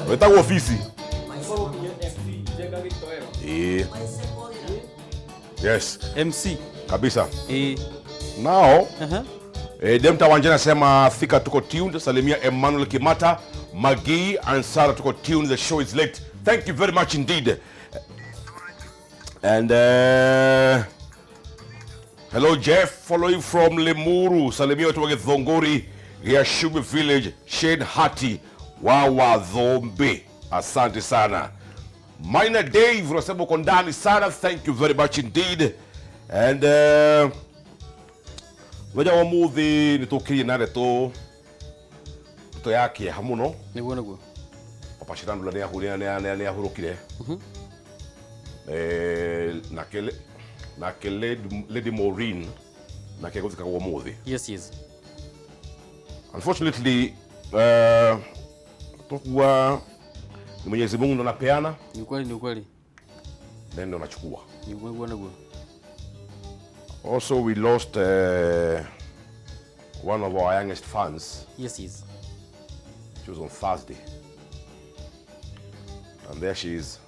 Wetagwo ofisi. Yes. MC. Kabisa. Now, Demta Wanjana sema Thika tuko tuned. Salimia Emmanuel Kimata, Magi and Sarah tuko tuned. The show is late. Thank you very much indeed. And hello Jeff, following from Limuru. Salimia watu wa Thongori, Yashubi Village, Shane Hati, Wawa Dhombe. Asante sana. Minor Dave, unasema uko ndani sana. Thank you very much indeed. And waja wa muthi nitukirie nare to yake hamuno. Niguo. Papa Shirandula ni ahurukire. Nake Lady Maureen nake guzika kwa muthi. Yes. Unfortunately, tokuwa ni Mwenyezi Mungu ndo anapeana. Ni ukweli. Ndio anachukua. Niguo. Also, we lost one of our youngest fans. Yes. She was on Thursday. And there she is.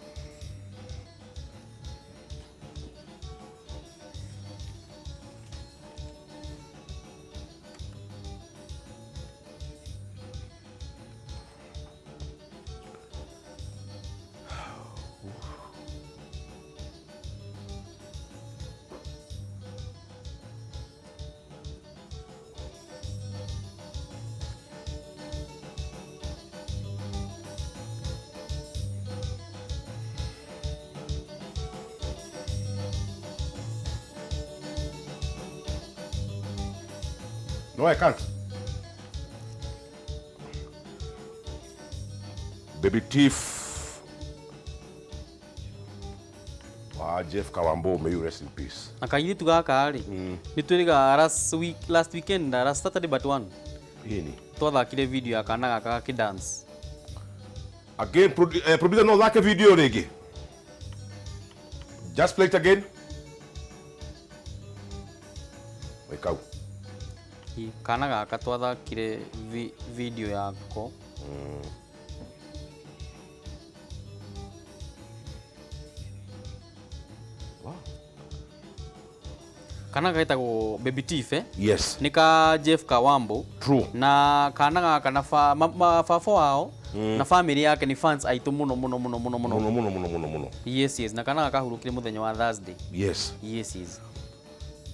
No, I can't. Baby Thief. Jeff Kawambo, may you rest in peace. Akaili tugaka ari. Nitwiriga last weekend, last Saturday but one. Hini. Twathakire video ya kana gaka kidance. Again, producer no like a video rege. Just play it again. Wake up. Kana gaka twathakire video yako. Wow. Kana gaitagwo Baby Thief Yes. Nika Jeff Kawambo. True. Na kana gaka na fafo wao na family yake ni fans aitu muno. Yes. Na kana gaka hurukire muthenya wa Thursday. Yes.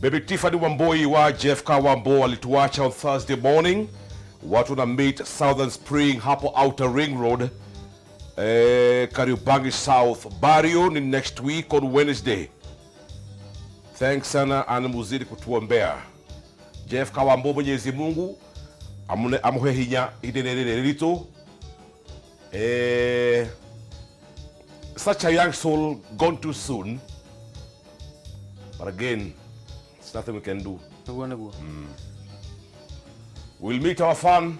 Baby Tiffany Wamboi wa Jeff Kawambo alituacha on Thursday morning. Watu na meet Southern Spring hapo Outer Ring Road. Kariobangi South. Barrio ni next week on Wednesday. Thanks sana anamuzidi kutuombea. Jeff Kawambo, Mwenyezi Mungu amuhe hinya idenelele lito. Such a young soul gone too soon. But again, there's nothing we can do. We'll meet our fun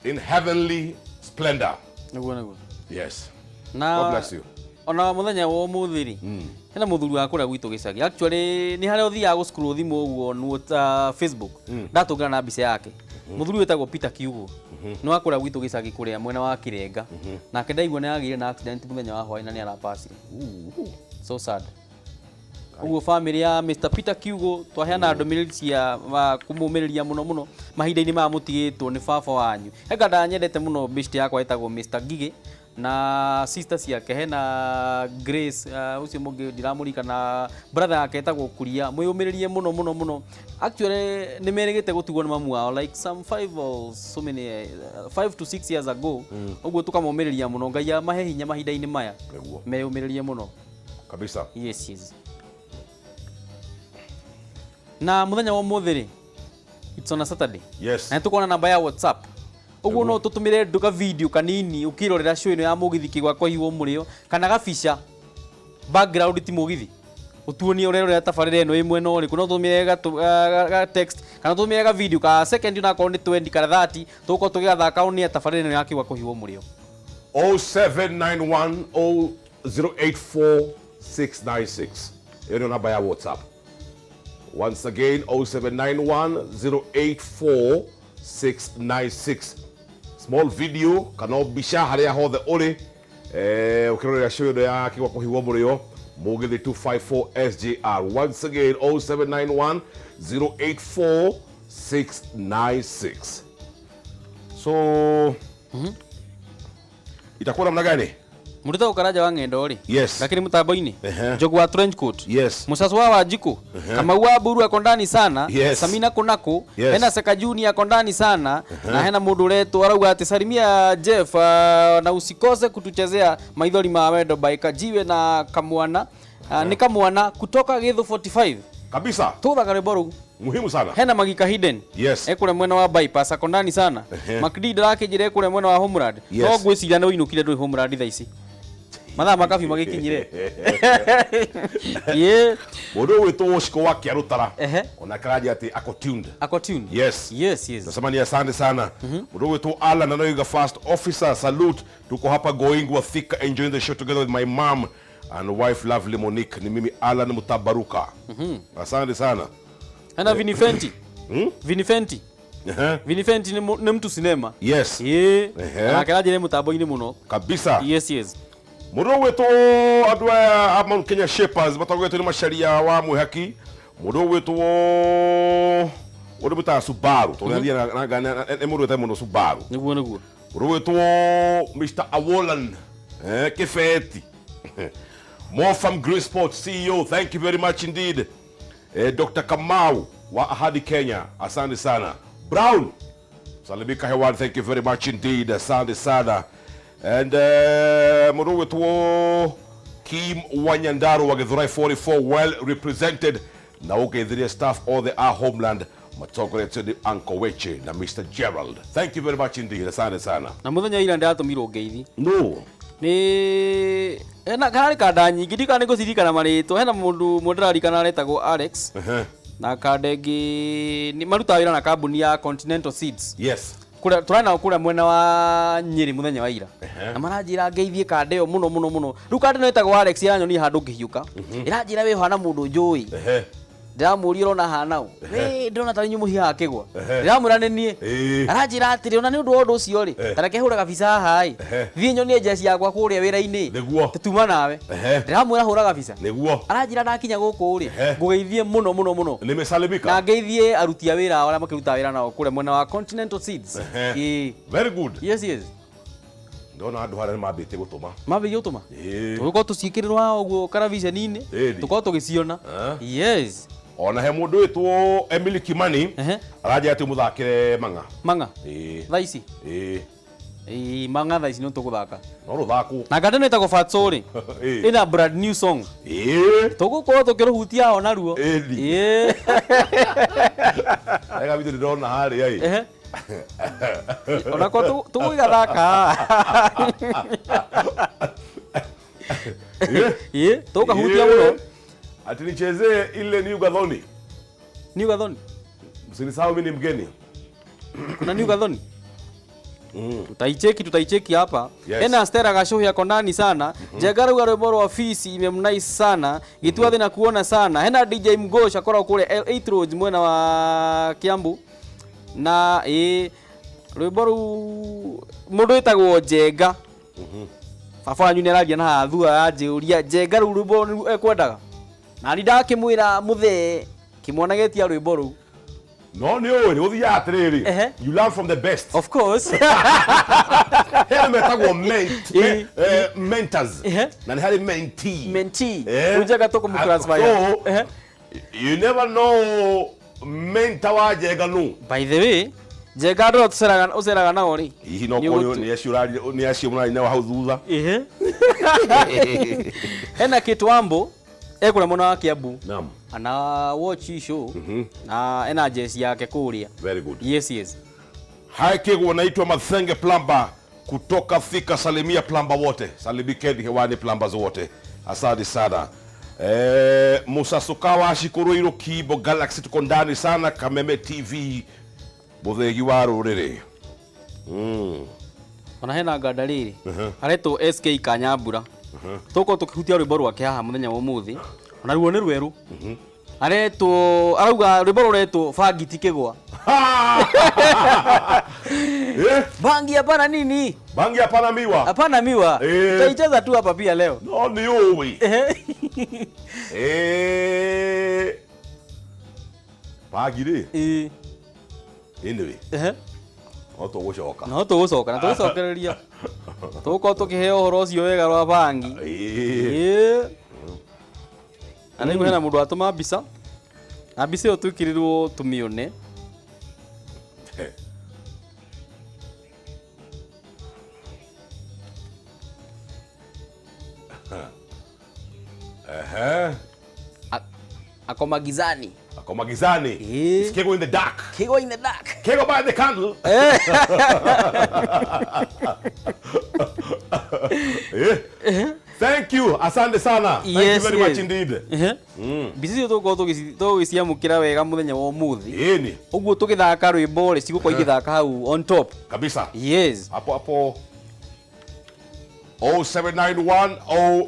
in heavenly splendor. Yes. God bless you. Ona muthenya wo muthiri. Hena muthuri wa kuria gwitu gicagi. Actually ni hare uthia go scroll thimu uguo no Facebook. Ndatungana na mbica yake. Muthuri wetagwo Peter Kiugo. No akuria gwitu gicagi kuria mwena wa Kirenga. Nake ndaigua ni agire na accident muthenya wa hwaĩ na ni arapacire. So sad. Uguo family ya Mr. Peter Kiugo twaheana ndomiriri cia kumumiriria muno mahinda-ini ma mutigitwo ni baba wanyu. Heka ndanyendete muno best yakwa etagwo Mr. Gigi na sister ciake hena Grace ucio mungi ndiramurika na brother yake etagwo Kuria. Mwiyumiririe muno. Actually nimerigite gutigwo ni mamu wao like some 5 to 6 years ago. Uguo tukamumiriria muno. Ngai mahe hinya mahinda-ini maya. Meyumiririe muno kabisa. Yes. Na muthenya wa muthiri it's on a Saturday. Yes. Na tukona namba ya WhatsApp. Uguo no tutumire nduka video kanini ukirorera show ino ya mugithi kigwa kwa hiwo murio kana gaficha background ti mugithi utuonie urerorera tabarira ino imwe no ri kuno tumire ga text kana tumire ga video ka second na ko ni 20 kana 30 tuko tugigathaka unia tabarira ino ya kigwa kwa hiwo murio 0791084696. Ino namba ya WhatsApp. Once again, 0791084696. small video kana mbica haria hothe uri ukirorera show ya kigwa kuhigwo murio mugithi 254 SJR. Once again 0791 084 696. So itakuwa namna gani? Murita ukaraja wa ngendo ri. Yes. Lakini mtambo-ini. Jogu wa trench coat. Yes. Musasu wa Wanjiku. Kama wa Buru ako ndani sana. Yes. Samina Konako. Yes. Hena Seka Junior ako ndani sana. Na hena mundu letu arauga ati salimia Jeff na usikose kutuchezea maithori ma wendo by Kajiwe na Kamwana. Ni Kamwana kutoka Githu 45. Kabisa. Tutha Kareboru. Muhimu sana. Hena Magika Hidden. Yes. Ekure mwena wa bypass ako ndani sana. Makidi Drake jire ekure mwena wa Homeland. Yes. No gwiciria no inukire ndui Homeland tha ici. Mathaa makabi magikinyire. Yeah. Mundu witwo Shiko wa Kiarutara. Ona karaja ati ako tuned. Ako tuned. Yes. Yes, yes. Nasema ni asante sana. Mundu witwo Alan Anoiga first officer, salute. Tuko hapa going with Thika, enjoying the show together with my mom and wife lovely Monique. Ni mimi Alan Mutabaruka. Asante sana. Ana Vinifenti. Vinifenti. Vinifenti ni mtu sinema. Yes. Anakeraje ni mutambo-ini muno. Kabisa. Yes, yes. Mundu witwo andu aya a Mount Kenya Shepherds batagwetwo ni macaria wa mwihaki. Mundu witwo muta Subaru. Tunathia na mundu wetwo muno Subaru. Niguo niguo. Mundu witwo Mr. Awolan Kifeti. More from Grace Sport CEO, thank you very much indeed. Dr. Kamau wa Ahadi Kenya, asante sana. Brown salimika hewani, thank you very much indeed, asante sana. And mundu witwo Kim Wanyandaru wa Githurai 44, well represented. Na ugeithiria staff all the Homeland matogorete ni Uncle Weche na Mr. Gerald, thank you very much indeed, asante sana. Na muthenya ira ndatumirwo ngeithi no ni ena kari kada nyingi ndikane gucirikana marito. Hena mundu mundirarikana aretagwo Alex. Na kadengi ni maruta wira na kambuni ya Continental Seeds. Yes. Kura turana kura mwena wa Nyeri muthenya wa ira. Na maranjira ngeithie kandeo muno. Riu kande no etagwo Alex iranyoni handu ngihiuka. Iranjira we hana mundu njui. Ndiramuri rona hana u. We ndona ta nyumu hiha akigwa. Ndiramura nenie. Aranjira atiri ona ni undu wa undu ucio ri. Tareke hura kabisa hai. Thie nyoni jeci yakwa kuria wira-ini. Tutuma nawe. Ndiramura hura kabisa. Niguo. Aranjira ndakinya guku ri. Ngugeithie muno. Nimesalimika. Na ngeithie aruti a wira wala makiruta wira nao kure mwena wa Continental Seeds. Very good. Yes. Ndona andu haria mambite gutuma. Mambite gutuma. Tuko tucikirirwa oguo karaviceni-ini. Tuko tugiciona. Yes. Ona he mundu witwo Emily Kimani araja ati muthakire manga thaici manga thaici no tuguthaka no ruthako na ngande netagwo Fatsori ina brand new song tugukorwo tukiruhutia ona ruo ega bitu ndona hari ai ona ko tugugathaka tukahutia muno ati nichezee ile New Gathoni. New Gathoni? Msinisahau mimi ni mgeni. Kuna New Gathoni? Tutaicheki hapa. Yes. Ena Stera Gashohi yako ndani sana. Jagaru wa Reboro wa Fisi imemnice sana. Gituathi na kuona sana. Hena DJ Mgosha akora kule L8 Road mwena wa Kiambu. Na Reboro mundu etagwo Jega. Baba nyune radia na hathua aje uria Jegaru Reboro ekwendaga. Na ndakimwira muthe kimwonagetia rwimbo ru no ni oi uthia atiriri you learn from the best of course here metagwo mentors na ni hari mentee unjaga toko mu transfer you never know mentor wa Jega no by the way Jega ndo useraga na ori hihi no ko ni aciurari na hau thutha hena Kitwambo ekura mwana wa Kiambu. Naam. Ana watch show. Na ena jersey yake kuria. Very good. Yes. Haikigwo naitwa Mathenge Plumber kutoka Thika, salimia plumber wote. Salimikeni hewani plumbers wote. Asante sana. Musa Sukawa Shikuruiro Kibo Galaxy tuko ndani sana Kameme TV. Muthegi wa ruriri. Ona hena gadariri. Areto SK Kanyambura. Toko tukihutia rwimbo rwake haha muthenya wa umuthi ona ruo ni rweru arauga rwimbo rwetu Fagiti Kigwa Bangi hapana nini? Bangi hapana miwa. Hapana miwa. Tutaicheza tu hapa pia leo. No ni uwi. Pagire. Anyway. No tugucoka. No tugucoka, na tugucokereria. Tuko tukiheo horo ucio wega rwa bangi. Ana hena mundu atuma mbica. Na mbica iyo twikirirwo tumione. Ako magizani. Ako magizani. It's Kego in the dark. Kego in the dark. Kego by the candle. Thank you. Asante sana. Thank you very much indeed. Bisi tuko tugiciamukira wega muthenya wa umuthi. Ni. Uguo tugithaka rwimbo ri ciguko igithaka hau on top. Kabisa. Yes. Hapo 0791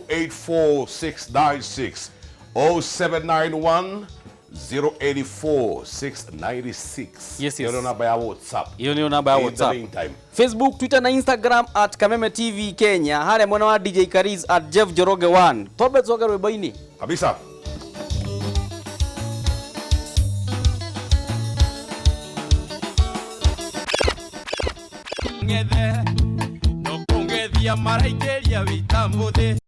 084 696 0791 084 696. Yes. Hiyo namba ya WhatsApp. Hiyo ni namba ya WhatsApp. Facebook, Twitter na Instagram @Kameme TV Kenya. Hare mwana wa DJ Kariz @Jeff Joroge 1. Tobe zoga rwimbo-ini. Kabisa. Ng'ethe no kungethia maraikeria witambuthi